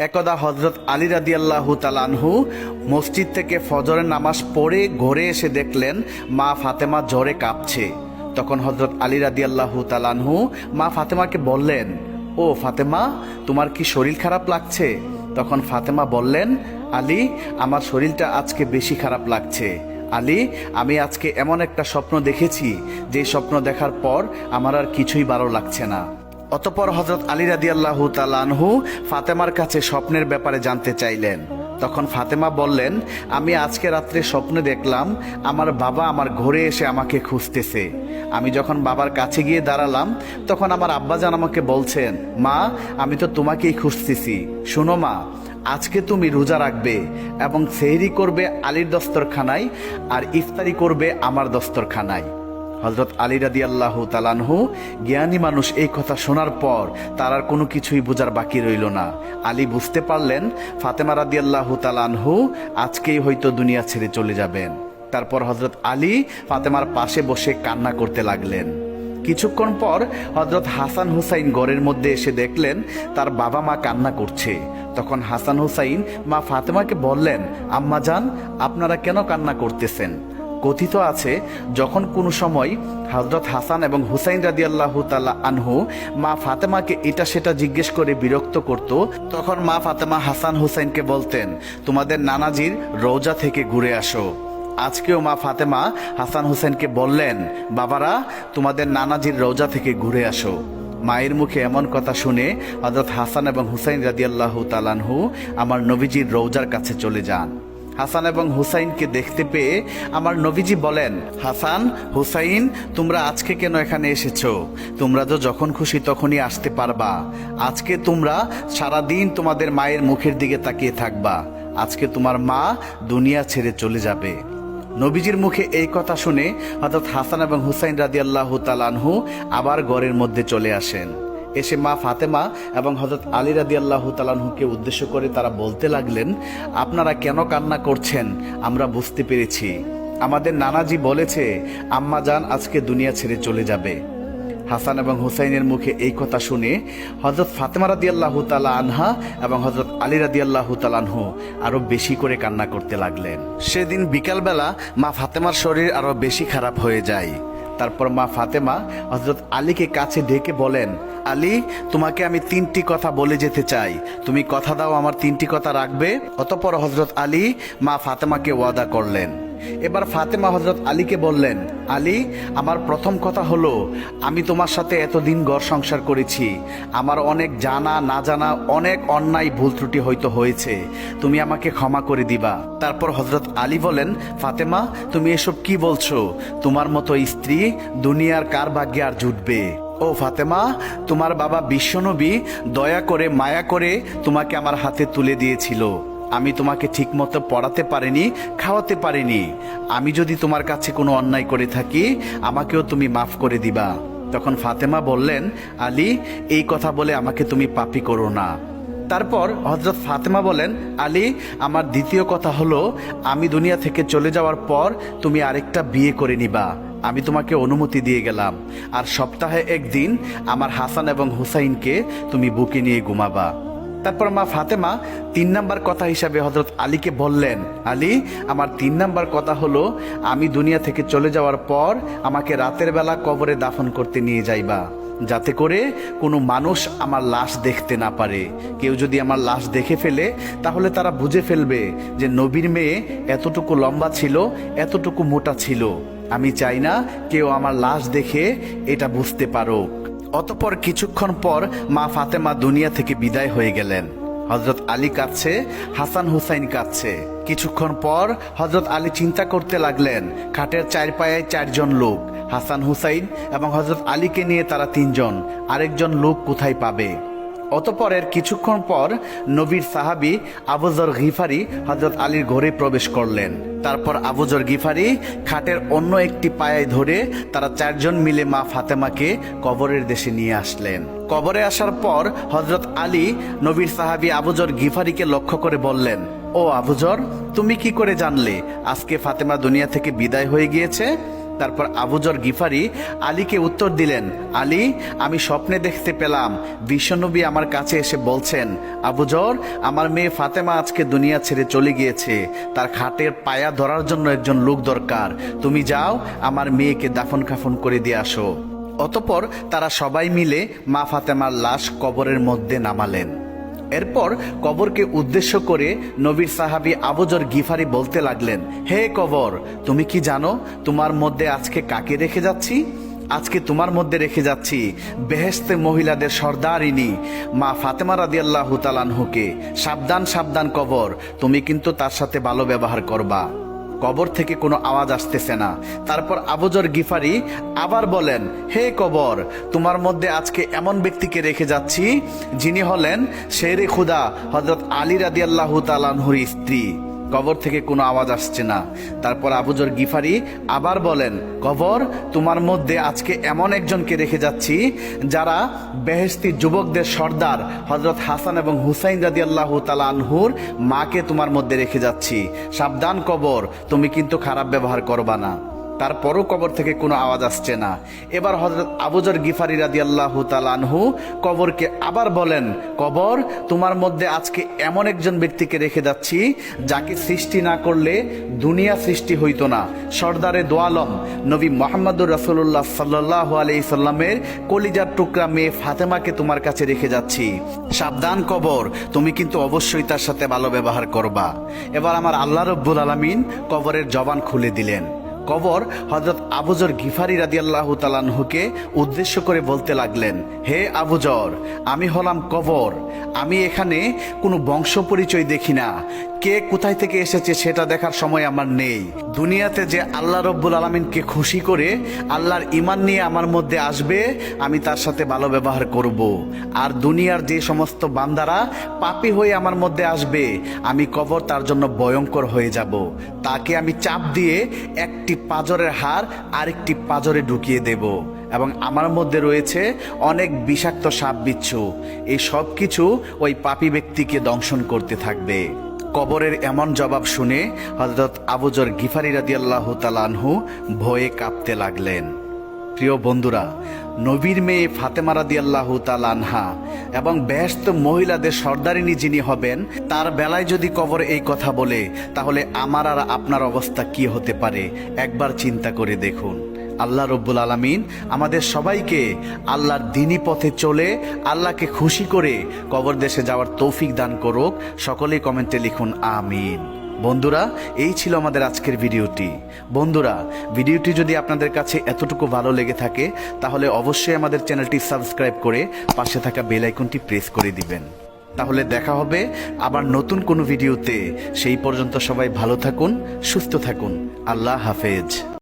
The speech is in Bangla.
একদা হযরত আলী রাদিয়াল্লাহু তাআলা আনহু মসজিদ থেকে ফজরের নামাজ পড়ে ঘরে এসে দেখলেন মা ফাতেমা জ্বরে কাঁপছে। তখন হযরত আলী রাদিয়াল্লাহু তাআলা আনহু মা ফাতেমাকে বললেন, ও ফাতেমা, তোমার কি শরীর খারাপ লাগছে? তখন ফাতেমা বললেন, আলী, আমার শরীরটা আজকে বেশি খারাপ লাগছে। আলী, আমি আজকে এমন একটা স্বপ্ন দেখেছি যে স্বপ্ন দেখার পর আমার আর কিছুই ভালো লাগছে না। অতঃপর হযরত আলী রাদিয়াল্লাহু তাআলা আনহু ফাতেমার কাছে স্বপ্নের ব্যাপারে জানতে চাইলেন। তখন ফাতেমা বললেন, আমি আজকে রাত্রে স্বপ্নে দেখলাম আমার বাবা আমার ঘরে এসে আমাকে খুঁজতেছে। আমি যখন বাবার কাছে গিয়ে দাঁড়ালাম তখন আমার আব্বাজান আমাকে বলছেন, মা, আমি তো তোমাকেই খুঁজতেছি। শোনো মা, আজকে তুমি রোজা রাখবে এবং সেহরি করবে আলীর দস্তরখানায় আর ইফতারি করবে আমার দস্তরখানায়। হযরত আলী রাদিয়াল্লাহু তাআলা আনহু জ্ঞানী মানুষ, এই কথা শোনার পর তার আর কোনো কিছুই বোঝার বাকি রইল না। আলী বুঝতে পারলেন ফাতেমা রাদিয়াল্লাহু তাআলা আনহু আজকেই হয়তো দুনিয়া ছেড়ে চলে যাবেন। তারপর হযরত আলী ফাতেমার পাশে বসে কান্না করতে লাগলেন। কিছুক্ষণ পর হযরত হাসান হুসাইন ঘরের মধ্যে এসে দেখলেন তার বাবা মা কান্না করছে। তখন হাসান হুসাইন মা ফাতেমাকে বললেন, আম্মা জান, আপনারা কেন কান্না করতেছেন? কথিত আছে যখন কোনো সময় হযরত হাসান এবং হুসাইন রাদিয়াল্লাহু তাআলা আনহু মা ফাতেমাকে এটা সেটা জিজ্ঞেস করে বিরক্ত করত, তখন মা ফাতেমা হাসান হুসাইনকে বলতেন, তোমাদের নানাজির রওজা থেকে ঘুরে আসো। আজকেও মা ফাতেমা হাসান হুসাইনকে বললেন, বাবারা, তোমাদের নানাজির রওজা থেকে ঘুরে আসো। মায়ের মুখে এমন কথা শুনে হযরত হাসান এবং হুসাইন রাদিয়াল্লাহু তাআলা আনহু আমার নবীজির রওজার কাছে চলে যান। হাসান এবং হুসাইনকে দেখতে পেয়ে আমার নবীজি বলেন, হাসান, হুসাইন, তোমরা আজকে কেন এখানে এসেছো? তোমরা তো যখন খুশি তখনই আসতে পারবা। আজকে তোমরা সারাদিন তোমাদের মায়ের মুখের দিকে তাকিয়ে থাকবা। আজকে তোমার মা দুনিয়া ছেড়ে চলে যাবে। নবীজির মুখে এই কথা শুনে হযরত হাসান এবং হুসাইন রাদিয়াল্লাহু তাআলা আনহু আবার ঘরের মধ্যে চলে আসেন। এসে মা ফাতেমা এবং হযরত আলী রাদিয়াল্লাহু তাআলা আনহুকে উদ্দেশ্য করে তারা বলতে লাগলেন, আপনারা কেন কান্না করছেন আমরা বুঝতে পেরেছি। আমাদের নানাজি বলেছে আম্মা জান আজকে দুনিয়া ছেড়ে চলে যাবে। হাসান এবং হুসাইনের মুখে এই কথা শুনে হযরত ফাতেমা রাদিয়াল্লাহু তাআলা আনহা এবং হযরত আলী রাদিয়াল্লাহু তাআলা আনহু আরো বেশি করে কান্না করতে লাগলেন। সেদিন বিকালবেলা মা ফাতেমার শরীর আরো বেশি খারাপ হয়ে যায়। তারপর মা ফাতেমা হযরত আলীকে কাছে ডেকে বলেন, আলী, তোমাকে আমি 3টি কথা বলে যেতে চাই, তুমি কথা দাও আমার 3টি কথা রাখবে? অতঃপর হযরত আলী মা ফাতেমাকে ওয়াদা করলেন। এবার ফাতেমা হযরত আলীকে বললেন, আলী, আমার প্রথম কথা হলো, আমি তোমার সাথে এতদিন ঘর সংসার করেছি, আমার অনেক জানা না জানা অনেক অন্যায় ভুল ত্রুটি হয়তো হয়েছে, তুমি আমাকে ক্ষমা করে দিবা। তারপর হযরত আলী বলেন, ফাতেমা, তুমি এসব কি বলছো? তোমার মতো স্ত্রী দুনিয়ার কার ভাগ্যে আর জুটবে? ও ফাতেমা, তোমার বাবা বিশ্বনবী দয়া করে মায়া করে তোমাকে আমার হাতে তুলে দিয়েছিল। আমি তোমাকে ঠিকমতো পড়াতে পারিনি, খাওয়াতে পারিনি। আমি যদি তোমার কাছে কোনো অন্যায় করে থাকি আমাকেও তুমি মাফ করে দিবা। তখন ফাতেমা বললেন, আলী, এই কথা বলে আমাকে তুমি পাপী করো না। তারপর হযরত ফাতেমা বলেন, আলী, আমার দ্বিতীয় কথা হলো, আমি দুনিয়া থেকে চলে যাওয়ার পর তুমি আরেকটা বিয়ে করে নিবা। আমি তোমাকে অনুমতি দিয়ে গেলাম। আর সপ্তাহে একদিন আমার হাসান এবং হুসাইনকে তুমি বুকে নিয়ে ঘুমাবা। তারপর মা ফাতেমা 3 নাম্বার কথা হিসাবে হযরত আলীকে বললেন, আলী, আমার 3 নাম্বার কথা হলো, আমি দুনিয়া থেকে চলে যাওয়ার পর আমাকে রাতের বেলা কবরে দাফন করতে নিয়ে যাইবা, যাতে করে কোনো মানুষ আমার লাশ দেখতে না পারে। কেউ যদি আমার লাশ দেখে ফেলে তাহলে তারা বুঝে ফেলবে যে নবীর মেয়ে এতটুকু লম্বা ছিল, এতটুকু মোটা ছিল। আমি চাই না কেউ আমার লাশ দেখে এটা বুঝতে পারুক। অতঃপর কিছুক্ষণ পর মা ফাতেমা দুনিয়া থেকে বিদায় হয়ে গেলেন। হযরত আলী কাঁদছে, হাসান হুসাইন কাঁদছে। কিছুক্ষণ পর হযরত আলী চিন্তা করতে লাগলেন, খাটের 4 পায়ে 4 জন লোক, হাসান হুসাইন এবং হযরত আলীকে নিয়ে তারা 3 জন, আরেকজন লোক কোথায় পাবে? অতঃপরের কিছুক্ষণ পর নবীর সাহাবী আবু যর গিফারি হযরত আলীর ঘরে প্রবেশ করলেন। তারপর আবু যর গিফারি খাটের অন্য একটি পায়ায় ধরে তারা 4 জন মিলে মা ফাতেমাকে কবরের দেশে নিয়ে আসলেন। কবরে আসার পর হযরত আলী নবীর সাহাবী আবু যর গিফারিকে লক্ষ্য করে বললেন, ও আবু যর, তুমি কি করে জানলে আজকে ফাতেমা দুনিয়া থেকে বিদায় হয়ে গিয়েছে? তারপর আবু যর গিফারি আলীকে উত্তর দিলেন, আলী, আমি স্বপ্নে দেখতে পেলাম বিশ্বনবী আমার কাছে এসে বলছেন, আবু যর, আমার মেয়ে ফাতেমা আজকে দুনিয়া ছেড়ে চলে গিয়েছে, তার খাটের পায়া ধরার জন্য একজন লোক দরকার, তুমি যাও আমার মেয়েকে দাফন কাফন করে দিয়ে আসো। অতঃপর তারা সবাই মিলে মা ফাতেমার লাশ কবরের মধ্যে নামালেন। এরপর কবরকে উদ্দেশ্য করে নবীর সাহাবী আবু যর গিফারি বলতে লাগলেন, হে কবর, তুমি কি জানো তোমার মধ্যে আজকে কাকে রেখে যাচ্ছি? আজকে তোমার মধ্যে রেখে যাচ্ছি বেহেশতে মহিলাদের সর্দারিনী মা ফাতেমা রাদিয়াল্লাহু তাআলা আনহুকে। সাবধান সাবধান কবর, তুমি কিন্তু তার সাথে ভালো ব্যবহার করবা। কবর থেকে কোনো আওয়াজ আসতেছে না। তারপর আবু যর গিফারি আবার বলেন, হে কবর, তোমার মধ্যে আজকে এমন ব্যক্তিকে রেখে যাচ্ছি যিনি হলেন শেরে খুদা হযরত আলী রাদিয়াল্লাহু তাআলা আনহুর স্ত্রী। কবর থেকে কোনো আওয়াজ আসছে না। তারপর আবু যর গিফারি আবার বলেন, কবর, তোমার মধ্যে আজকে এমন একজনকে রেখে যাচ্ছি যারা বেহেশতি যুবকদের সর্দার হযরত হাসান এবং হুসাইন রাদিয়াল্লাহু তাআলা আনহুর মাকে তোমার মধ্যে রেখে যাচ্ছি। সাবধান কবর, তুমি কিন্তু খারাপ ব্যবহার করবা না। তারপরও কবর থেকে কোনো আওয়াজ আসছে না। এবার হযরত আবু যর গিফারি রাদিয়াল্লাহু তাআলা আনহু কবরকে আবার বলেন, কবর, তোমার মধ্যে আজকে এমন একজন ব্যক্তিকে রেখে যাচ্ছি যাকে সৃষ্টি না করলে দুনিয়া সৃষ্টি হইতো না। সর্দারে দো আলম নবী মুহাম্মদুর রাসূলুল্লাহ সাল্লাল্লাহু আলাইহি সাল্লামের কলিজার টুকরা মেয়ে ফাতেমাকে তোমার কাছে রেখে যাচ্ছি। সাবধান কবর, তুমি কিন্তু অবশ্যই তার সাথে ভালো ব্যবহার করবা। এবার আমার আল্লাহ রাব্বুল আলামিন কবরের জবান খুলে দিলেন। কবর হযরত আবু যর গিফারি রাদিয়াল্লাহু তাআলা আনহুকে উদ্দেশ্য করে বলতে লাগলেন, হে আবু যর, আমি হলাম কবর। আমি এখানে কোনো বংশ পরিচয় দেখি না। কে কোথায় থেকে এসেছে সেটা দেখার সময় আমার নেই। দুনিয়াতে যে আল্লাহ রব্বুল আলামিনকে খুশি করে আল্লাহর ঈমান নিয়ে আমার মধ্যে আসবে, আমি তার সাথে ভালো ব্যবহার করব। আর দুনিয়ার যে সমস্ত বান্দারা পাপী হয়ে আমার মধ্যে আসবে, আমি কবর তার জন্য ভয়ঙ্কর হয়ে যাব। তাকে আমি চাপ দিয়ে একটি পাঁজরের হাড় আরেকটি পাঁজরে ঢুকিয়ে দেব, এবং আমার মধ্যে রয়েছে অনেক বিষাক্ত সাপ বিচ্ছু। এই সব কিছু ওই পাপী ব্যক্তিকে দংশন করতে থাকবে। কবরের এমন জবাব শুনে হযরত আবু যর গিফারি রাদিয়াল্লাহু তাআলা আনহু ভয়ে কাঁপতে লাগলেন। প্রিয় বন্ধুরা, নবীর মেয়ে ফাতেমা রাদিয়াল্লাহু তাআলা আনহা এবং বেহেশত মহিলাদের সর্দারিনী যিনি হবেন, তার বেলায় যদি কবর এই কথা বলে, তাহলে আমার আর আপনার অবস্থা কি হতে পারে একবার চিন্তা করে দেখুন। আল্লাহ রব্বুল আলামিন আমাদের সবাইকে আল্লাহর দ্বীনি পথে চলে আল্লাহকে খুশি করে কবর দেশে যাওয়ার তৌফিক দান করুক। সকলেই কমেন্টে লিখুন আমিন। বন্ধুরা, এই ছিল আমাদের আজকের ভিডিওটি। বন্ধুরা, ভিডিওটি যদি আপনাদের কাছে এতটুকু ভালো লেগে থাকে, তাহলে অবশ্যই আমাদের চ্যানেলটি সাবস্ক্রাইব করে পাশে থাকা বেল আইকনটি প্রেস করে দিবেন। তাহলে দেখা হবে আবার নতুন কোনো ভিডিওতে। সেই পর্যন্ত সবাই ভালো থাকুন, সুস্থ থাকুন। আল্লাহ হাফেজ।